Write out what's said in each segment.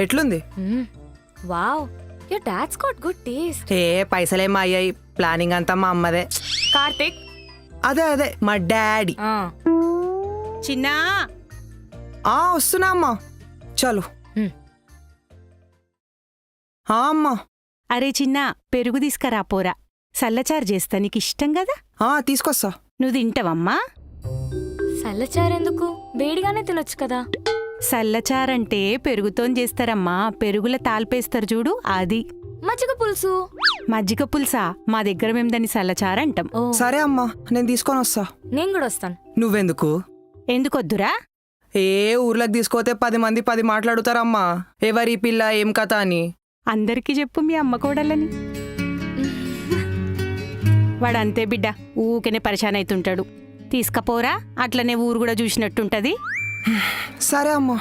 ఎట్లుంది? Wow, your dad's got good taste. ఏ పైసలేమో అయ్యాయి, ప్లానింగ్ అంతా మా అమ్మదే. కార్తిక్, అదే మా డాడీ. చిన్నా వస్తున్నా అమ్మా. చలో. అమ్మా. అరే చిన్నా, పెరుగు తీసుకురా పోరా. సల్లచారు చేస్తా, నీకు ఇష్టం కదా. తీసుకొస్తా. నువ్వు తింటావమ్మా? చల్లచారెందుకు, వేడిగానే తినొచ్చు కదా. సల్లచారంటే పెరుగుతోని చేస్తారమ్మా, పెరుగుల తాల్పేస్తారు చూడు అది. మజ్జిగ పులుసు. మజ్జిగ పులుసా? మా దగ్గర మేము దాన్ని సల్లచారు అంటాం. సరే అమ్మా, నేను తీసుకొని వస్తా. నేను కూడా వస్తాను. నువ్వెందుకు? ఎందుకొద్దురా? ఊర్లోకి తీసుకోతే 10 మంది 10 మాట్లాడుతారమ్మా, ఎవరి పిల్ల ఏం కథ అని. అందరికీ చెప్పు మీ అమ్మ కోడలని. వాడంతే బిడ్డ, ఊకెనే పరిశాన్ అవుతుంటాడు. తీసుకపోరా, అట్లనే ఊరు కూడా చూసినట్టుంటది. సరే అమ్మా.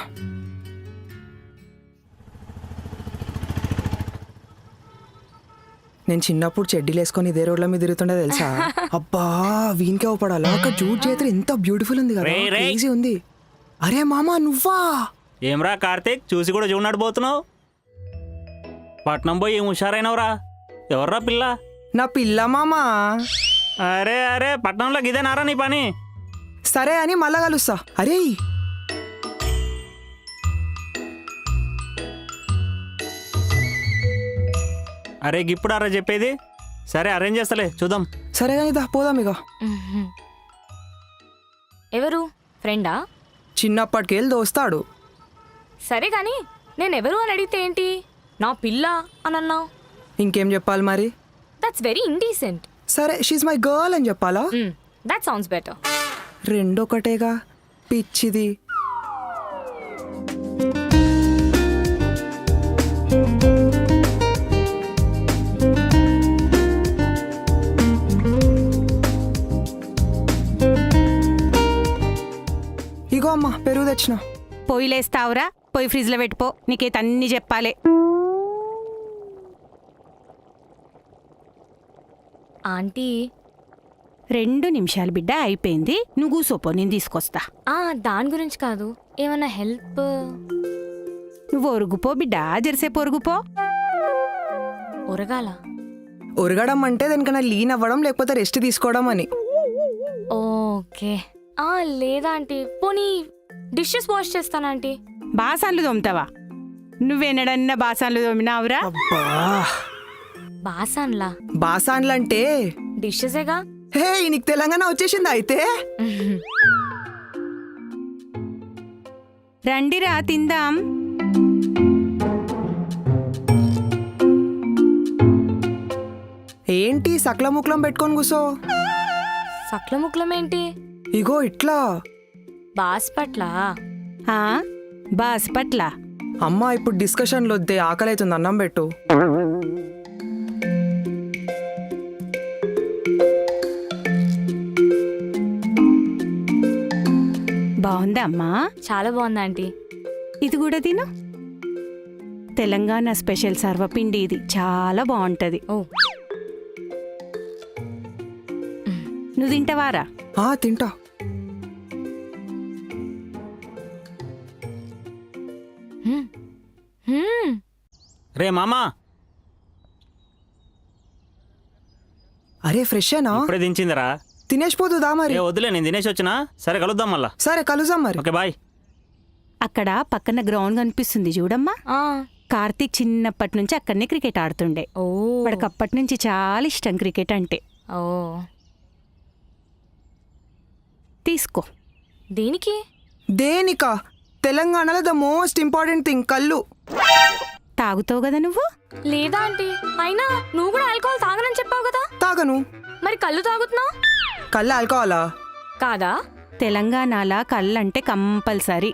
నేను చిన్నప్పుడు చెడ్డీలు వేసుకొని ఇదే రోడ్ల మీద తిరుగుతుండే తెలుసా? అబ్బా వీనికే అవపడాలా? ఒక జూట్ చేతులు ఎంత బ్యూటిఫుల్ ఉంది కదా, ఈజీ ఉంది. అరే మామా నువ్వా? ఏమ్రా కార్తీక్, చూసి కూడా చూడనాడు పోతున్నావు. పట్నం పోయి ఏం హుషారైనవరా? ఎవర్రా పిల్ల? నా పిల్ల మామా. అరే అరే, పట్నంలో గిదేనారా నీ పని? సరే అని మళ్ళా కలుస్తా. అరే అరే గిప్పుడు అరా చెప్పేది. సరే అరేంజ్ చేస్తలే, చూద్దాం. సరే కానీ దా పోదాం ఇక. ఎవరు? ఫ్రెండా? చిన్నప్పటికెళ్ళి దోస్తాడు. సరే గాని నేనెవరు అని అడిగితే ఏంటి, నా పిల్ల అని అన్నావు. ఇంకేం చెప్పాలి మరి? That's very indecent. సరే షీజ్ మై గర్ల్ అని చెప్పాలా? That sounds better. రెండొకటేగా, పిచ్చిది. ఇగో అమ్మా పెరుగు తెచ్చిన. పొయ్యిలేస్తావురా? పొయ్యి ఫ్రిడ్జ్లో పెట్టుకో, నీకైతే అన్ని చెప్పాలి. ఆంటీ 2 నిమిషాలు బిడ్డ, అయిపోయింది. నువ్వు కూసోపో, నేను తీసుకొస్తా. దాని గురించి కాదు, ఏమన్నా హెల్ప్? నువ్వు ఒరుగుపో బిడ్డ, జెర్సేపు ఒరుగుపో. ఒరగాల? ఒరగడం అంటే దానికన్నా లీన్ అవ్వడం, లేకపోతే రెస్ట్ తీసుకోవడం అని. ఓకే. లేదా ఆంటీ, పోనీ డిషెస్ వాష్ చేస్తాను ఆంటీ. బాసాన్లు తోముతావా? నువ్వెన్నడన్నా బాసాన్లు తోమినావురా? అబ్బా బాసాన్లా? బాసాన్లంటే డిషెసేగా. హే నీకు తెలంగాణ వచ్చేసిందా అయితే? రండిరా తిందాం. ఏంటి సకల ముక్లం పెట్టుకొని కూసో? సక్ల ముక్లం ఏంటి? ఇగో ఇట్లా. బాస్పట్ల? బాస్పట్ల. అమ్మా ఇప్పుడు డిస్కషన్లు వద్దే, ఆకలి అవుతుంది, అన్నం పెట్టు. బాగుందా అమ్మా? చాలా బాగుంది ఆంటీ. ఇది కూడా తిను. తెలంగాణ స్పెషల్ సర్వపిండి ఇది, చాలా బాగుంటది. నువ్వు తింటావారా? తింటా. రే మామా. అరే ఫ్రెషేనా? ఇప్పుడే దించిందిరా. తినేసిపోతుందా మరి? వద్దులే, నేను తినేసి వచ్చినా. సరే కలుద్దాం మళ్ళా. సరే కలుద్దాం మరి. Okay bye. అక్కడ పక్కన గ్రౌండ్ కనిపిస్తుంది చూడమ్మా. కార్తీక్ చిన్నప్పటి నుంచి అక్కడనే క్రికెట్ ఆడుతుండే. వాడికి అప్పటి నుంచి చాలా ఇష్టం క్రికెట్ అంటే. తీసుకో. దేనికి? దేనికా? తెలంగాణలో ద మోస్ట్ ఇంపార్టెంట్ థింగ్ కళ్ళు. తాగుతావు కదా నువ్వు? లేదా ఆంటీ, అయినా నువ్వు కూడా ఆల్కహాల్ తాగనని చెప్పావు కదా. తాగను. మరి కళ్ళు తాగుతున్నావు? కళ్ళు ఆల్కహాలా? కాదా? తెలంగాణలో కళ్ళంటే కంపల్సరీ.